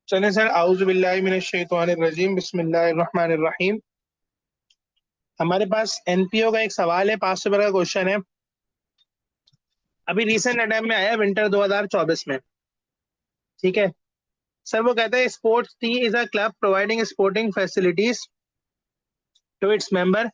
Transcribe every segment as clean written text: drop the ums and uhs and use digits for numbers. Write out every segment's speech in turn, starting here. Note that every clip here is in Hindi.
चले सर, आउज़ बिल्लाहि मिनश शैतानिर रजीम, बिस्मिल्लाहिर रहमानिर रहीम। हमारे पास एनपीओ का एक सवाल है, 500 का क्वेश्चन है। अभी रिसेंट अटैम्प्ट में आया विंटर 2024 में। ठीक है सर, वो कहता है sports T is a club providing sporting facilities to its member.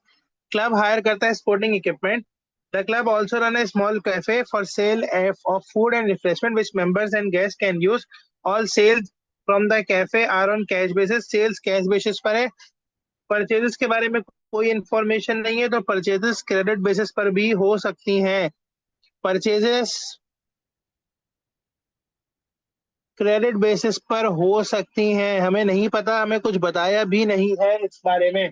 Club hire करता है sporting equipment. The club also run a small cafe for sale of food and refreshment which members and guest can use. All sales from the cafe are on cash basis. Sales cash basis पर है। परचेजेस के बारे में कोई इंफॉर्मेशन नहीं है, तो परचेजेस क्रेडिट बेसिस पर भी हो सकती हैं। परचेजेस क्रेडिट बेसिस पर हो सकती हैं, हमें नहीं पता, हमें कुछ बताया भी नहीं है इस बारे में।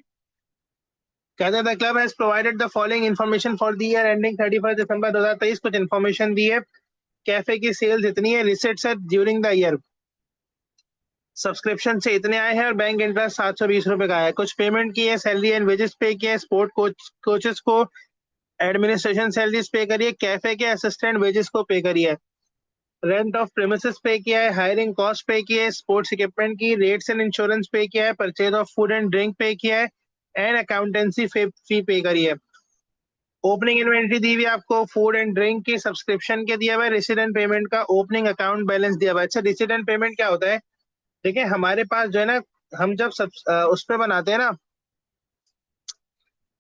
कहते हैं the club has provided the following information for the year ending 31 दिसंबर 2023। कुछ इन्फॉर्मेशन दी है। कैफे की सेल्स इतनी है, रिसिट्स है ड्यूरिंग द ईयर, सब्सक्रिप्शन से इतने आए हैं और बैंक इंटरेस्ट 720 रुपए का है। कुछ पेमेंट की है, सैलरी एंड वेजेस पे किए हैं, स्पोर्ट कोचेस को एडमिनिस्ट्रेशन सैलरीज पे करिए, कैफे के असिस्टेंट वेजेस को पे करिए, रेंट ऑफ प्रेमिसेस पे किया है, हायरिंग कॉस्ट पे किया है, स्पोर्ट्स इक्विपमेंट की रेट्स एंड इंश्योरेंस पे किया है, purchase of food and drink पे किया है, एंड अकाउंटेंसी फी पे करी है। ओपनिंग इन्वेंट्री दी हुई है आपको, फूड एंड ड्रिंक की, सब्सक्रिप्शन के दिया हुआ है, रेसिडेंट पेमेंट का ओपनिंग अकाउंट बैलेंस दिया हुआ है। अच्छा, रेसिडेंट पेमेंट क्या होता है? देखिए हमारे पास जो है ना, हम जब उस पे बनाते हैं ना,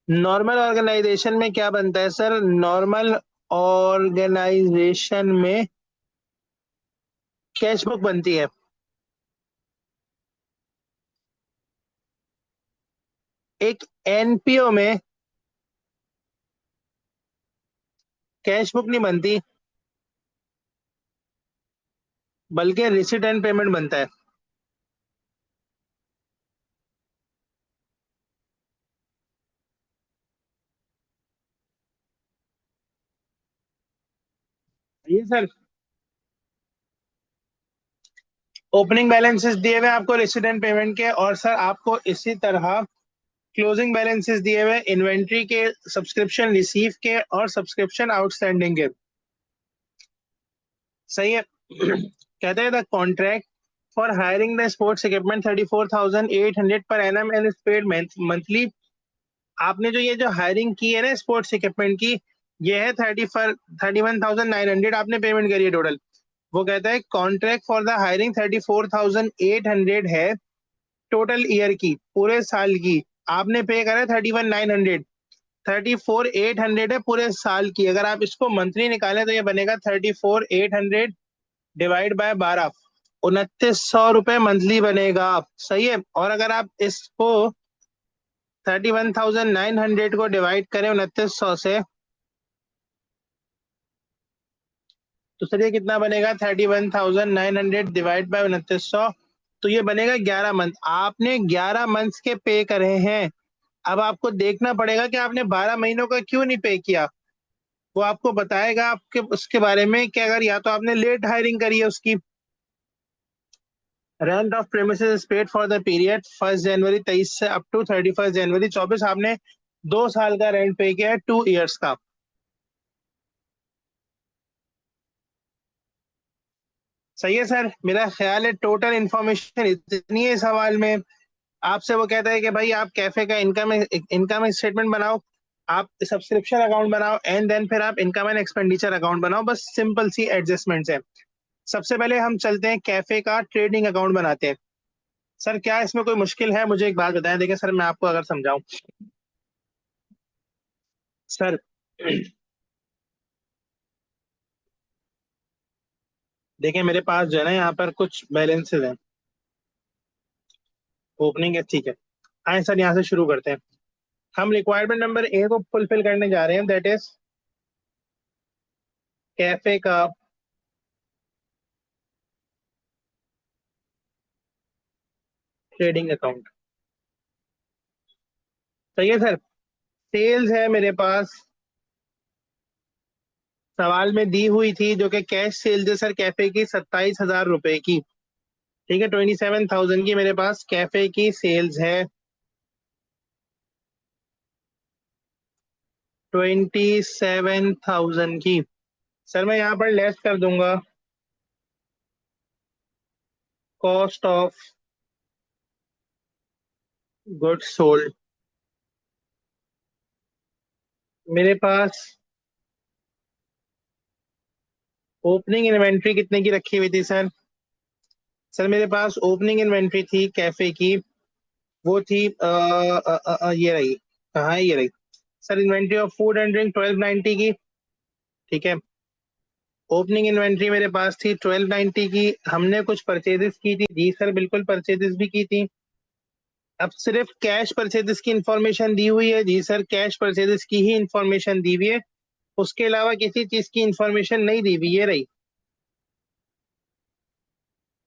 नॉर्मल ऑर्गेनाइजेशन में क्या बनता है सर? नॉर्मल ऑर्गेनाइजेशन में कैश बुक बनती है। एक एनपीओ में कैश बुक नहीं बनती, बल्कि रिसिट एंड पेमेंट बनता है। ये सर ओपनिंग बैलेंसेस दिए हुए हैं आपको रिसिट एंड पेमेंट के, और सर आपको इसी तरह क्लोजिंग बैलेंसेस दिए हुए इन्वेंट्री के, सब्सक्रिप्शन रिसीव के और सब्सक्रिप्शन आउटस्टैंडिंग के। सही है। कहते हैं the contract for hiring the sports equipment 34,800 per annum and is paid monthly. आपने जो ये जो हायरिंग की है ना स्पोर्ट्स इक्विपमेंट की, ये है 31,900 आपने पेमेंट करी है टोटल। वो कहता है कॉन्ट्रैक्ट फॉर द हायरिंग 34,800 है टोटल ईयर की, पूरे साल की। आपने पे करा 31,900। 34,800 है पूरे साल की। अगर आप इसको मंथली निकालें तो ये बनेगा 34,800 डिवाइड बाय 12, 2,900 रुपये मंथली बनेगा। सही है। और अगर आप इसको 31,900 को डिवाइड करें 2,900 से, तो सर ये कितना बनेगा? 31,900 डिवाइड बाय 2,900, तो ये बनेगा 11 मंथ। आपने 11 मंथ्स के पे करे हैं। अब आपको देखना पड़ेगा कि आपने 12 महीनों का क्यों नहीं पे किया। वो आपको बताएगा आपके उसके बारे में कि अगर या तो आपने लेट हायरिंग करी है उसकी। Rent of premises paid for the period 1 जनवरी 23 से अप टू 31 जनवरी 24। आपने 2 साल का रेंट पे किया है, 2 ईयर्स का। सही है सर, मेरा ख्याल है टोटल इन्फॉर्मेशन इतनी है इस सवाल में। आपसे वो कहता है कि भाई आप कैफे का इनकम स्टेटमेंट बनाओ, आप सब्सक्रिप्शन अकाउंट बनाओ, एंड देन फिर आप इनकम एंड एक्सपेंडिचर अकाउंट बनाओ। बस सिंपल सी एडजस्टमेंट्स है। सबसे पहले हम चलते हैं कैफे का ट्रेडिंग अकाउंट बनाते हैं। सर क्या इसमें कोई मुश्किल है? मुझे एक बात बताएं। देखिए सर, मैं आपको अगर समझाऊं सर, देखिए मेरे पास जो है ना यहाँ पर कुछ बैलेंसेस हैं। ओपनिंग है, ठीक है। आए सर, यहाँ से शुरू करते हैं। हम रिक्वायरमेंट नंबर ए को फुलफिल करने जा रहे हैं, दैट इज कैफे का ट्रेडिंग अकाउंट। सही है सर। सेल्स है मेरे पास, सवाल में दी हुई थी, जो कि कैश सेल्स है सर कैफे की 27,000 रुपए की। ठीक है, 27,000 की मेरे पास कैफे की सेल्स है। 27,000 की सर मैं यहाँ पर लेस कर दूंगा। Cost of goods sold. मेरे पास ओपनिंग इन्वेंट्री कितने की रखी हुई थी सर? सर मेरे पास ओपनिंग इन्वेंट्री थी कैफे की, वो थी ये रही। कहाँ है? ये रही। Sir inventory of food and drink 1290 की। ठीक है। ओपनिंग इन्वेंट्री मेरे पास थी 1290 की। हमने कुछ परचेजेस की थी जी सर, बिल्कुल परचेजेस भी की थी। अब सिर्फ कैश परचेजेस की इंफॉर्मेशन दी हुई है जी सर, कैश परचेजेस की ही इंफॉर्मेशन दी हुई है। उसके अलावा किसी चीज की इंफॉर्मेशन नहीं दी हुई, ये रही।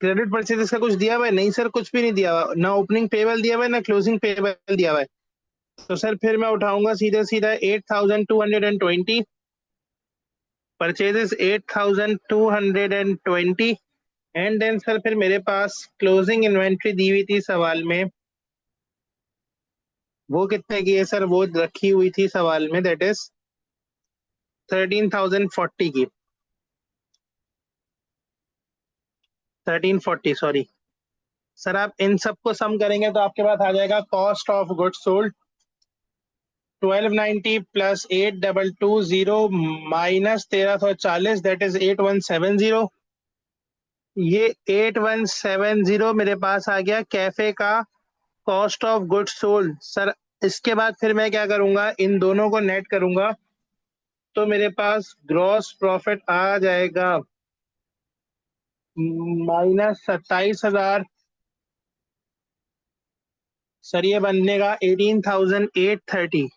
क्रेडिट परचेजेस का कुछ दिया हुआ है? नहीं सर, कुछ भी नहीं दिया हुआ, ना ओपनिंग पेबल दिया हुआ है ना क्लोजिंग पेबल दिया हुआ है। तो सर फिर मैं उठाऊंगा सीधा सीधा 8220, परचेजेस 8220, एंड देन सर फिर मेरे पास क्लोजिंग इन्वेंट्री दी हुई थी सवाल में, वो कितने की है सर? वो रखी हुई थी सवाल में, दैट इज 13,040 की। 1340, सॉरी सर। आप इन सबको सम करेंगे तो आपके पास आ जाएगा cost of goods sold 1290 plus 8220 minus 1340, that is 8170। ये 8170 मेरे पास आ गया कैफे का cost of goods sold sir. इसके बाद फिर मैं क्या करूंगा, इन दोनों को नेट करूंगा तो मेरे पास ग्रॉस प्रॉफिट आ जाएगा -27,000। सर ये बनेगा 18,830।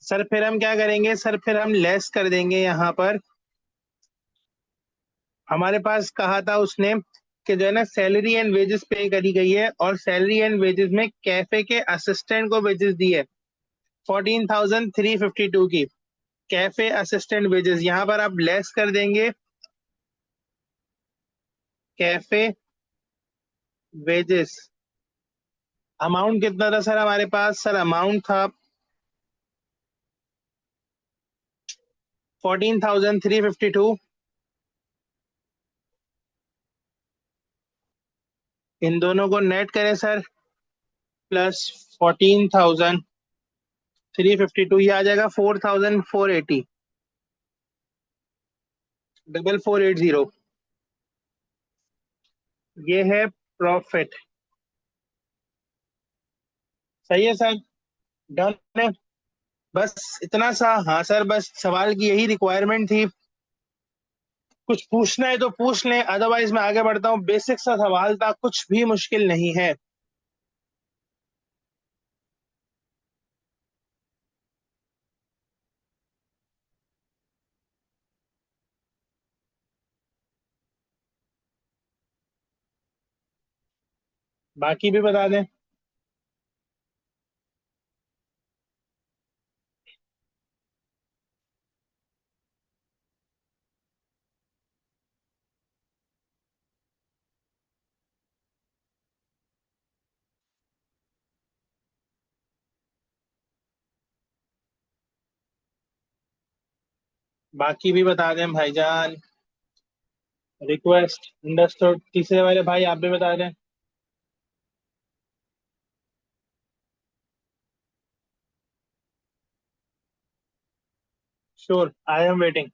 सर फिर हम क्या करेंगे सर, फिर हम लेस कर देंगे यहाँ पर। हमारे पास कहा था उसने कि जो है ना सैलरी एंड वेजेस पे करी गई है, और सैलरी एंड वेजेस में कैफे के असिस्टेंट को वेजेस दी है 14,352 की। कैफे असिस्टेंट वेजेस यहाँ पर आप लेस कर देंगे। कैफे वेजेस अमाउंट कितना था सर हमारे पास? सर अमाउंट था 14,352। इन दोनों को नेट करें सर, प्लस 14,352, ये आ जाएगा 4,480, 4480। ये है प्रॉफिट। सही है सर, डन है। बस इतना सा, हाँ सर, बस सवाल की यही रिक्वायरमेंट थी। कुछ पूछना है तो पूछ लें, अदरवाइज मैं आगे बढ़ता हूँ। बेसिक सा सवाल था, कुछ भी मुश्किल नहीं है। बाकी भी बता दें। बाकी भी बता दें भाईजान। Request understood. तीसरे वाले भाई आप भी बता दें। Sure, I am waiting.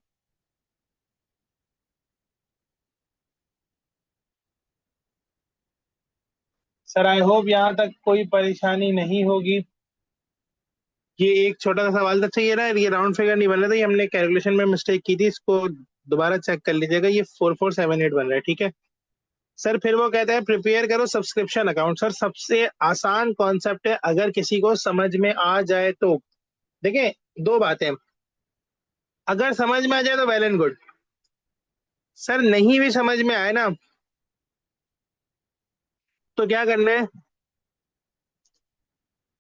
Sir I hope यहाँ तक कोई परेशानी नहीं होगी। ये एक छोटा सा सवाल था, चाहिए ना, ये राउंड फिगर नहीं बन रहा था, ये हमने कैलकुलेशन में मिस्टेक की थी, इसको दोबारा चेक कर लीजिएगा। ये 4478 बन रहा है, ठीक है। सर फिर वो कहते हैं प्रिपेयर करो सब्सक्रिप्शन अकाउंट। सर सबसे आसान कॉन्सेप्ट है, अगर किसी को समझ में आ जाए तो। देखें, दो बातें, अगर समझ में आ जाए तो वेल एंड गुड। सर नहीं भी समझ में आए ना, तो क्या करना है,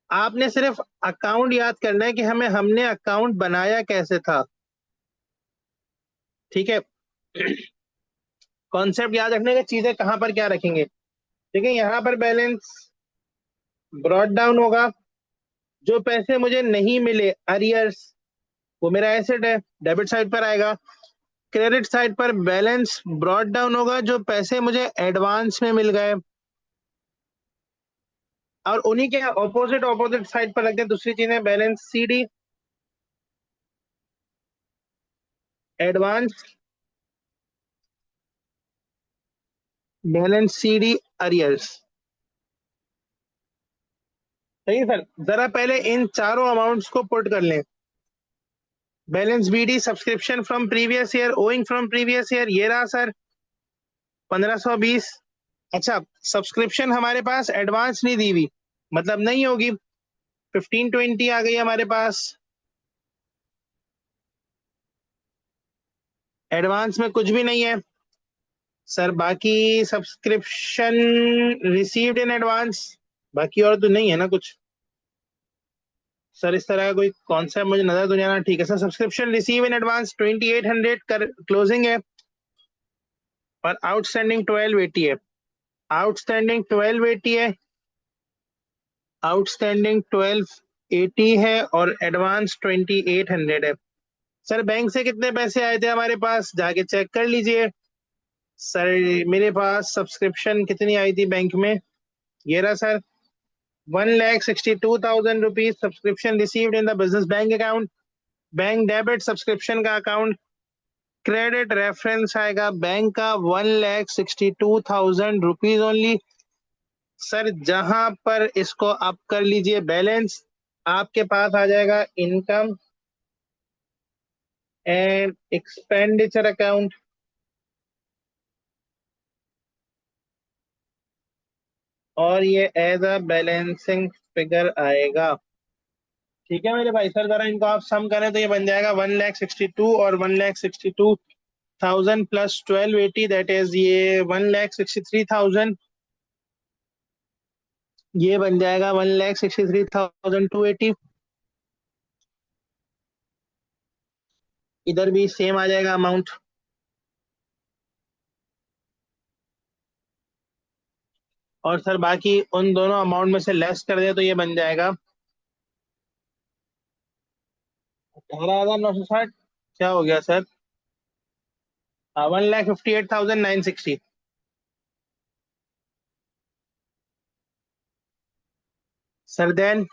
आपने सिर्फ अकाउंट याद करना है कि हमने अकाउंट बनाया कैसे था। ठीक है। कॉन्सेप्ट याद रखने का, चीजें कहाँ पर क्या रखेंगे। ठीक है, यहाँ पर बैलेंस ब्रॉट डाउन होगा। जो पैसे मुझे नहीं मिले, अरियर्स, वो मेरा एसेट है, डेबिट साइड पर आएगा। क्रेडिट साइड पर बैलेंस ब्रॉट डाउन होगा, जो पैसे मुझे एडवांस में मिल गए, और उन्हीं के ऑपोजिट ऑपोजिट साइड पर रखते हैं दूसरी चीजें, balance CD advance, balance CD arrears. सही है सर। जरा पहले इन चारों अमाउंट्स को पुट कर लें। Balance BD subscription from previous year, owing from previous year, ये रहा सर 1520। अच्छा, सब्सक्रिप्शन हमारे पास एडवांस नहीं दी हुई, मतलब नहीं होगी, 1520 आ गई हमारे पास। एडवांस में कुछ भी नहीं है सर। बाकी सब्सक्रिप्शन रिसीव्ड इन एडवांस, बाकी और तो नहीं है ना कुछ सर। इस तरह का कोई कॉन्सेप्ट मुझे नजर तो नहीं आना। ठीक है sir, subscription receive in advance 2800 कर क्लोजिंग है, और आउटस्टैंडिंग 1280 है। आउटस्टैंडिंग 1280 है, आउटस्टैंडिंग 1280 है, और एडवांस 2800 है। सर बैंक से कितने पैसे आए थे हमारे पास, जाके चेक कर लीजिए सर। मेरे पास सब्सक्रिप्शन कितनी आई थी बैंक में, ये रहा sir, 1,62,000 rupees subscription received in the business bank account. Bank debit subscription का अकाउंट, क्रेडिट रेफरेंस आएगा बैंक का 1,62,000 रुपीज ओनली। सर जहां पर इसको आप कर लीजिए बैलेंस, आपके पास आ जाएगा इनकम एंड एक्सपेंडिचर अकाउंट, और ये एज अ बैलेंसिंग फिगर आएगा। ठीक है मेरे भाई। सर जरा इनको आप सम करें तो ये बन जाएगा 1,62,000 और 1,62,000 प्लस 1280, दैट इज ये 1,63,000, ये बन जाएगा 1,63,280। इधर भी सेम आ जाएगा अमाउंट। और सर बाकी उन दोनों अमाउंट में से लेस कर दे तो ये बन जाएगा 18,960। क्या हो गया सर, 1,58,960। सर देन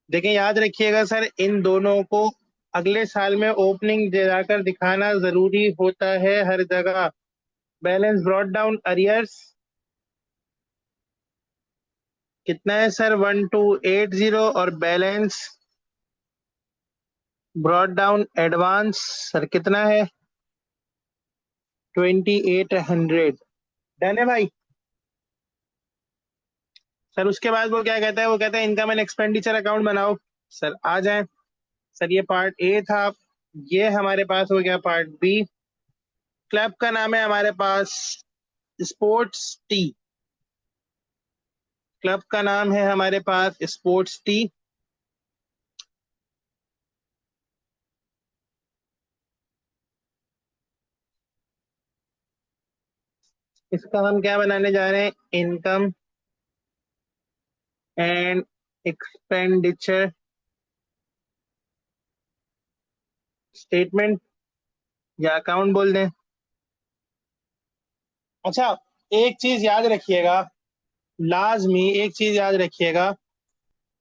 देखें, याद रखिएगा सर, इन दोनों को अगले साल में ओपनिंग जाकर दिखाना जरूरी होता है हर जगह। बैलेंस ब्रॉट डाउन अरियर्स कितना है सर, 1,280, और balance brought down advance sir कितना है, 2,800। डन है भाई। सर उसके बाद वो क्या कहता है, वो कहता है इनकम एंड एक्सपेंडिचर अकाउंट बनाओ। सर आ जाए। सर ये पार्ट ए था, ये हमारे पास हो गया पार्ट बी। क्लब का नाम है हमारे पास स्पोर्ट्स टी। क्लब का नाम है हमारे पास स्पोर्ट्स टी। इसका हम क्या बनाने जा रहे हैं, इनकम एंड एक्सपेंडिचर स्टेटमेंट, या अकाउंट बोल दें। अच्छा, एक चीज याद रखिएगा, लाजमी एक चीज याद रखिएगा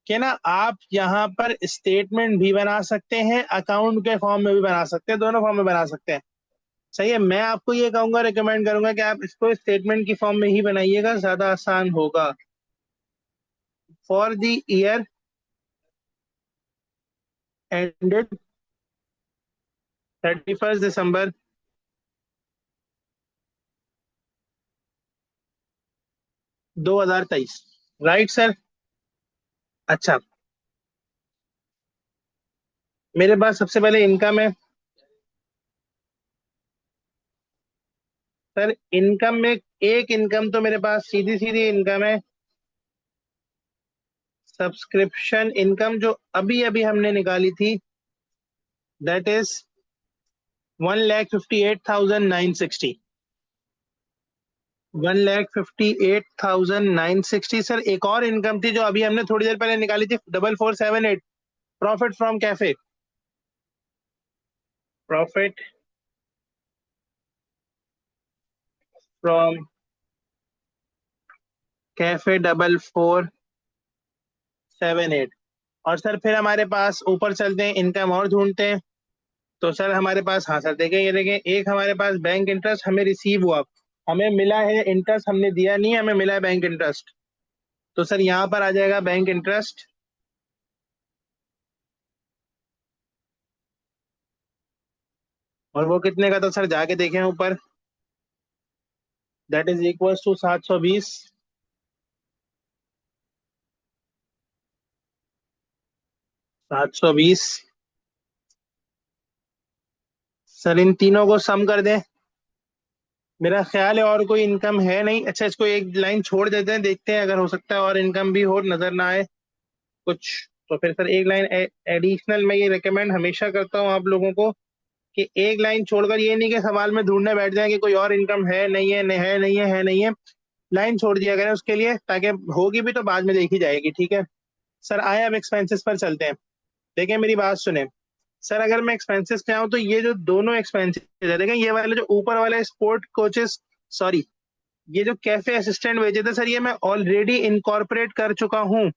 कि ना आप यहाँ पर स्टेटमेंट भी बना सकते हैं, अकाउंट के फॉर्म में भी बना सकते हैं, दोनों फॉर्म में बना सकते हैं। सही है। मैं आपको ये कहूंगा, रिकमेंड करूंगा कि आप इसको स्टेटमेंट की फॉर्म में ही बनाइएगा, ज्यादा आसान होगा। For the year ended 31 December 2023। Right sir. अच्छा, मेरे पास सबसे पहले इनकम है। सर इनकम में एक इनकम तो मेरे पास सीधी सीधी इनकम है, सब्सक्रिप्शन इनकम, जो अभी अभी हमने निकाली थी, दैट इज 1,58,960। 1,58,960। सर एक और इनकम थी जो अभी हमने थोड़ी देर पहले निकाली थी, 4478, profit from cafe. Profit from cafe 4478। और सर फिर हमारे पास ऊपर चलते हैं, इनकम और ढूंढते हैं। तो सर हमारे पास, हाँ सर देखें, ये देखें, एक हमारे पास बैंक इंटरेस्ट हमें रिसीव हुआ, हमें मिला है इंटरेस्ट, हमने दिया नहीं है, हमें मिला है बैंक इंटरेस्ट। तो सर यहाँ पर आ जाएगा बैंक इंटरेस्ट। और वो कितने का था सर, जाके देखें ऊपर। That is equal to 720। 720। Sir इन तीनों को सम कर दें। मेरा ख्याल है और कोई इनकम है नहीं। अच्छा, इसको एक लाइन छोड़ देते हैं, देखते हैं अगर हो सकता है और इनकम भी हो, नजर ना आए कुछ। तो फिर सर एक लाइन एडिशनल मैं ये रिकमेंड हमेशा करता हूँ आप लोगों को, कि एक लाइन छोड़कर ये नहीं कि सवाल में ढूंढने बैठ जाए कि कोई और इनकम है नहीं है, है नहीं है, है नहीं है। लाइन छोड़ दिया करें उसके लिए, ताकि होगी भी तो बाद में देखी जाएगी, ठीक है। सर आए अब एक्सपेंसेस पर चलते हैं। देखिए मेरी बात सुने। सर अगर मैं एक्सपेंसेस पे आऊँ तो ये जो दोनों एक्सपेंसेस है, देखें ये वाले जो ऊपर वाला स्पोर्ट कोचेस, सॉरी, ये जो कैफे असिस्टेंट वेजेस है सर, ये मैं ऑलरेडी इनकॉर्पोरेट कर चुका हूँ।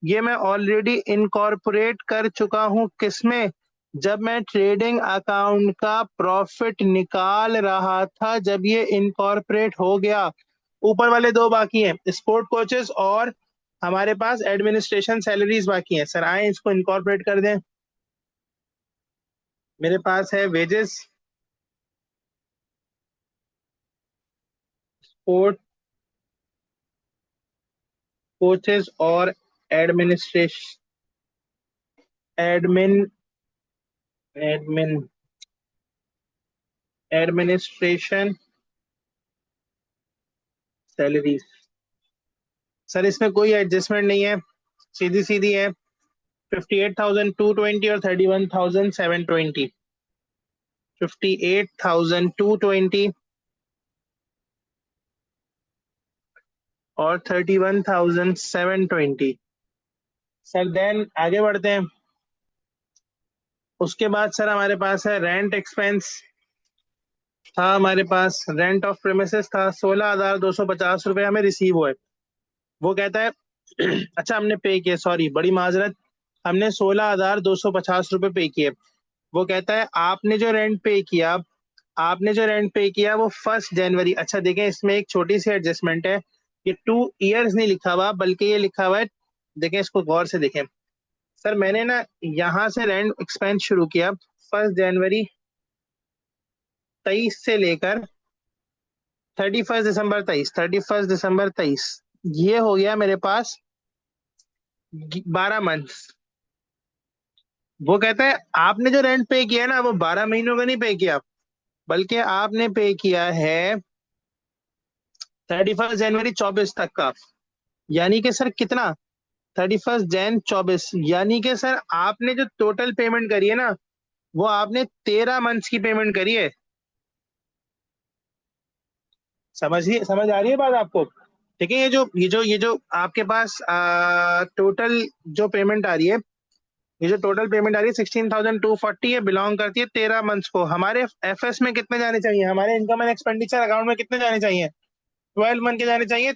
ये मैं ऑलरेडी इनकॉर्पोरेट कर चुका हूँ किसमें? जब मैं ट्रेडिंग अकाउंट का प्रॉफिट निकाल रहा था, जब ये इनकॉर्पोरेट हो गया। ऊपर वाले दो बाकी हैं, स्पोर्ट कोचेस और हमारे पास एडमिनिस्ट्रेशन सैलरीज बाकी हैं। सर आए इसको इनकॉर्पोरेट कर दें। मेरे पास है वेजेस, स्पोर्ट कोचेस और administration, admin admin administration salaries. Sir इसमें कोई एडजस्टमेंट नहीं है, सीधी सीधी है। 58,220 और 31,720। 58,220 और 31,720। सर देन आगे बढ़ते हैं। उसके बाद सर हमारे पास है रेंट एक्सपेंस। था हमारे पास रेंट ऑफ प्रेमिसेस था, 16,250 रुपये हमें रिसीव हुए। वो कहता है अच्छा हमने पे किए, सॉरी बड़ी माजरत, हमने 16,250 रुपये पे किए। वो कहता है आपने जो रेंट पे किया वो 1 जनवरी। अच्छा देखें, इसमें एक छोटी सी एडजस्टमेंट है। ये 2 इयर्स नहीं लिखा हुआ, बल्कि ये लिखा हुआ है, देखें इसको गौर से देखें। सर मैंने ना यहाँ से रेंट एक्सपेंस शुरू किया 1 जनवरी 23 से लेकर 31 दिसंबर 23, 31 दिसंबर 23, ये हो गया मेरे पास 12 मंथ्स। वो कहता है आपने जो रेंट पे किया ना, वो 12 महीनों का नहीं पे किया, बल्कि आपने पे किया है 31 जनवरी 24 तक का। यानी कि सर कितना, 31 जैन 24, यानी कि सर आपने जो टोटल पेमेंट करी है ना, वो आपने 13 मंथ्स की पेमेंट करी है। समझ आ रही है बात आपको? ठीक है, ये जो आपके पास टोटल जो पेमेंट आ रही है, ये जो टोटल पेमेंट आ रही है 16,240, ये बिलोंग करती है 13 मंथ्स को। हमारे एफएस में कितने जाने चाहिए, हमारे इनकम एंड एक्सपेंडिचर अकाउंट में कितने जाने चाहिए? 12 मंथ के जाने चाहिए।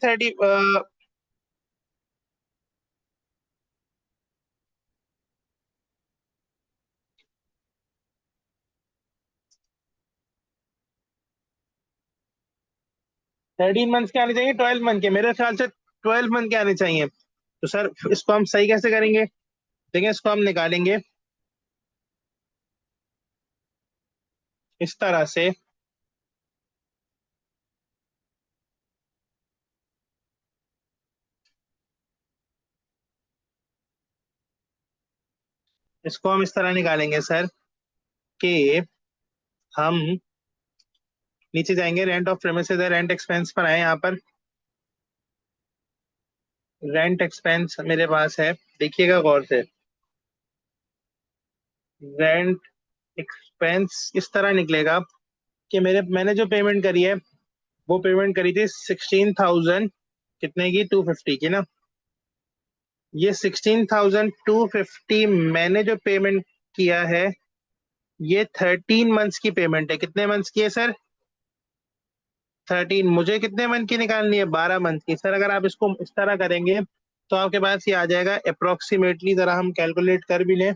13 मंथ्स के आने चाहिए, 12 मंथ के, मेरे ख्याल से 12 मंथ के आने चाहिए। तो सर इसको हम सही कैसे करेंगे? देखिए इसको हम निकालेंगे इस तरह से। इसको हम इस तरह निकालेंगे सर, कि हम नीचे जाएंगे, रेंट ऑफ प्रेमिसेस है, रेंट एक्सपेंस पर आए यहाँ पर। रेंट एक्सपेंस मेरे पास है, देखिएगा गौर से। रेंट एक्सपेंस इस तरह निकलेगा कि मैंने जो पेमेंट करी है, वो पेमेंट करी थी 16,000, कितने की, 250 की ना। ये 16,250 मैंने जो पेमेंट किया है, ये 13 मंथ्स की पेमेंट है। कितने मंथ्स की है सर? 13, मुझे कितने मंथ की निकालनी है? 12 मंथ की। सर अगर आप इसको इस तरह करेंगे तो आपके पास ये आ जाएगा अप्रोक्सीमेटली, जरा हम कैलकुलेट कर भी लें।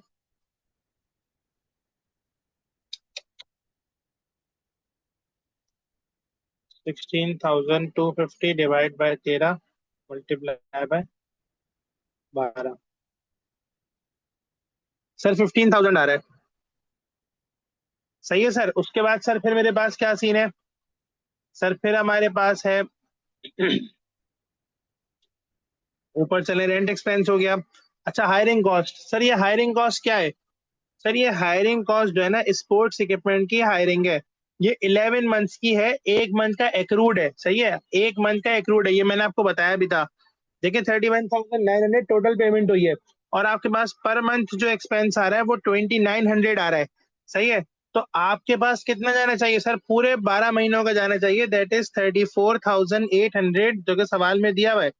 16,250 divide by 13 multiply by 12। Sir 15,000 आ रहा है। सही है सर। उसके बाद सर फिर मेरे पास क्या सीन है? सर फिर हमारे पास है ऊपर चले, रेंट एक्सपेंस हो गया। अच्छा, हायरिंग कॉस्ट। सर ये हायरिंग कॉस्ट क्या है? सर ये हायरिंग कॉस्ट जो है ना, स्पोर्ट्स इक्विपमेंट की हायरिंग है। ये 11 मंथ्स की है, एक मंथ का एक्रूड है। सही है, एक मंथ का एक्रूड है, ये मैंने आपको बताया भी था। देखिए 31,900 टोटल पेमेंट हुई है, और आपके पास पर मंथ जो एक्सपेंस आ रहा है वो 2,900 आ रहा है। सही है। तो आपके पास कितना जाना चाहिए सर? पूरे 12 महीनों का जाना चाहिए, दैट इज 34,800, जो कि सवाल में दिया हुआ है।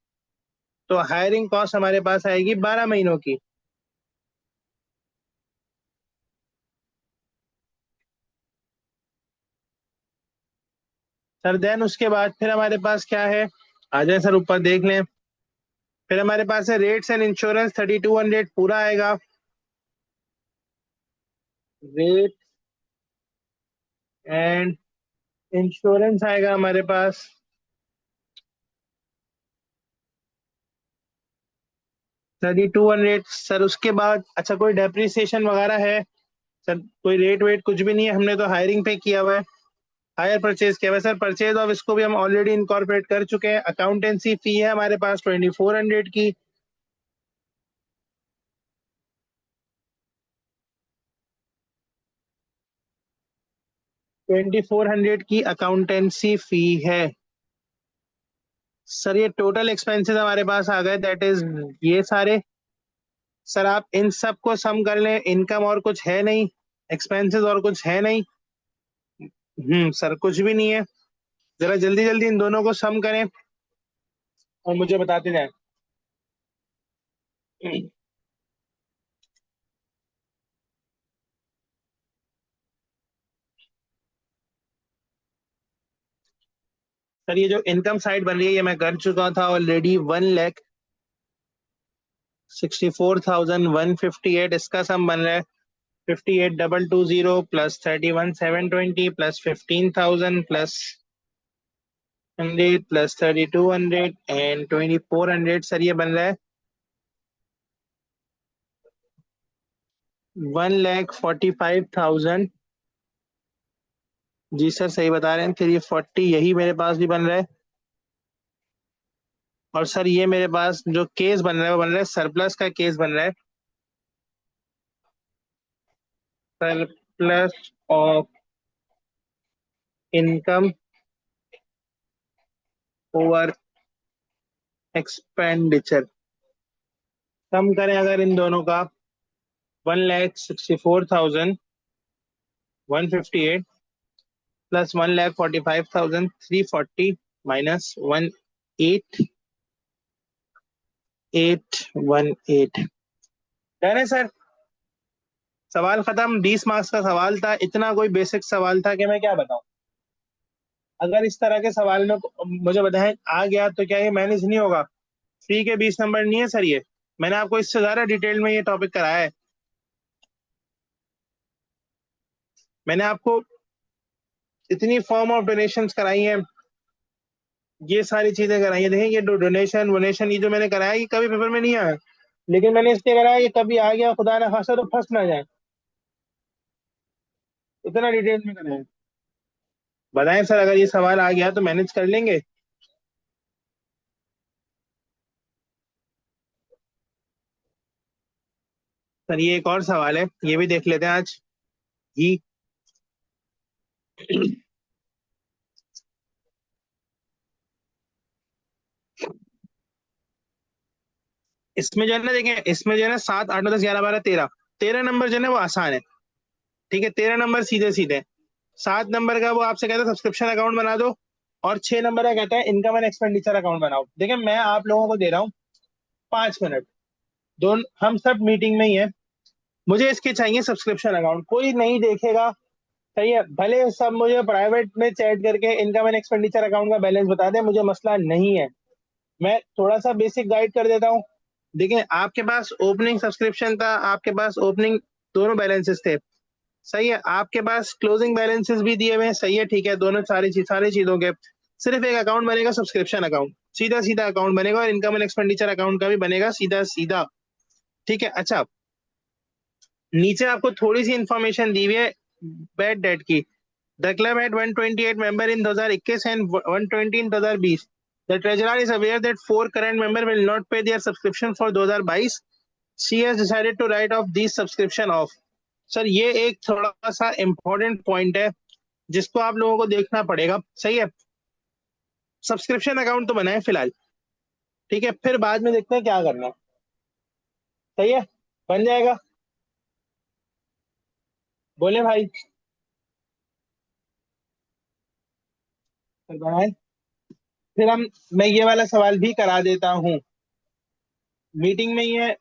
तो हायरिंग कॉस्ट हमारे पास आएगी 12 महीनों की। सर देन उसके बाद फिर हमारे पास क्या है? आ जाए सर ऊपर देख लें। फिर हमारे पास है रेट्स एंड इंश्योरेंस, 3,200 पूरा आएगा। रेट एंड इंश्योरेंस आएगा हमारे पास 3,200। सर उसके बाद अच्छा कोई डेप्रिसिएशन वगैरह है? सर कोई रेट वेट कुछ भी नहीं है, हमने तो हायरिंग पे किया हुआ है, हायर परचेज किया हुआ है। सर परचेज ऑफ इसको भी हम ऑलरेडी इनकॉर्पोरेट कर चुके हैं। अकाउंटेंसी फी है हमारे पास 2,400 की। 2,400 की अकाउंटेंसी फी है। सर ये टोटल एक्सपेंसेस हमारे पास आ गए, दैट इज ये सारे। सर आप इन सब को सम कर लें, इनकम और कुछ है नहीं, एक्सपेंसेस और कुछ है नहीं। सर कुछ भी नहीं है। जरा जल्दी जल्दी इन दोनों को सम करें और मुझे बताते जाएं। सर ये जो इनकम साइड बन रही है ये मैं कर चुका था ऑलरेडी। 1,64,158, इसका सम बन रहा है 58,220 plus 31,720 plus 15,000 plus 100 plus 3,200 and 2,400। Sir ये बन रहा है 1,45,000। जी सर सही बता रहे हैं। फिर ये 40 यही मेरे पास भी बन रहा है। और सर ये मेरे पास जो केस बन रहा है वो बन रहा है सरप्लस का केस बन रहा है। Surplus of income over expenditure. कम करें अगर इन दोनों का, 1,64,158 प्लस 1,45,340 माइनस 1,8,818। डन है सर। सवाल खत्म। 20 मार्क्स का सवाल था, इतना कोई बेसिक सवाल था कि मैं क्या बताऊं। अगर इस तरह के सवाल में मुझे बताएं आ गया तो क्या ये मैनेज नहीं होगा? फ्री के 20 नंबर नहीं है सर ये। मैंने आपको इससे ज्यादा डिटेल में ये टॉपिक कराया है। मैंने आपको इतनी फॉर्म ऑफ डोनेशंस कराई हैं, ये सारी चीजें कराई हैं। देखें ये डोनेशन वोनेशन ये जो मैंने कराया ये कभी पेपर में नहीं आया, लेकिन मैंने इसलिए कराया कि कभी आ गया खुदा ना खासा तो फंस ना जाए। इतना डिटेल में कराया। बताएं सर अगर ये सवाल आ गया तो मैनेज कर लेंगे? सर ये एक और सवाल है, ये भी देख लेते हैं आज ही। इसमें जो है ना, देखें इसमें जो है ना 7, 8, 9, 10, 11, 12, 13, 13 नंबर जो है ना वो आसान है। ठीक है, 13 नंबर सीधे सीधे। 7 नंबर का वो आपसे कहता है सब्सक्रिप्शन अकाउंट बना दो, और 6 नंबर का कहता है इनकम एंड एक्सपेंडिचर अकाउंट बनाओ। देखिए मैं आप लोगों को दे रहा हूँ 5 मिनट, दोनों हम सब मीटिंग में ही है। मुझे इसके चाहिए सब्सक्रिप्शन अकाउंट, कोई नहीं देखेगा, सही है, भले सब मुझे प्राइवेट में चैट करके इनकम एंड एक्सपेंडिचर अकाउंट का बैलेंस बता दे, मुझे मसला नहीं है। मैं थोड़ा सा बेसिक गाइड कर देता हूँ। देखिए, आपके पास ओपनिंग सब्सक्रिप्शन था, आपके पास ओपनिंग दोनों बैलेंसेस थे। सही है, आपके पास क्लोजिंग बैलेंसेस भी दिए हुए हैं। सही है, ठीक है, दोनों सारी चीजों के सिर्फ एक अकाउंट बनेगा, सब्सक्रिप्शन अकाउंट, सीधा सीधा अकाउंट बनेगा, और इनकम एंड एक्सपेंडिचर अकाउंट का भी बनेगा सीधा सीधा। ठीक है, अच्छा, नीचे आपको थोड़ी सी इंफॉर्मेशन दी हुई है बैड डेट की। The club had 128 member in 2021 and 120 in 2020. The treasurer is aware that 4 current members will not pay their subscription for 2022. She has decided to write off these subscription off. Sir, ये एक थोड़ा सा इम्पोर्टेंट पॉइंट है जिसको आप लोगों को देखना पड़ेगा। सही है, सब्सक्रिप्शन अकाउंट तो बनाए फिलहाल, ठीक है, फिर बाद में देखते हैं क्या करना है। सही है, बन जाएगा, बोले भाई, फिर बनाए। फिर हम, मैं ये वाला सवाल भी करा देता हूँ, मीटिंग में ही है,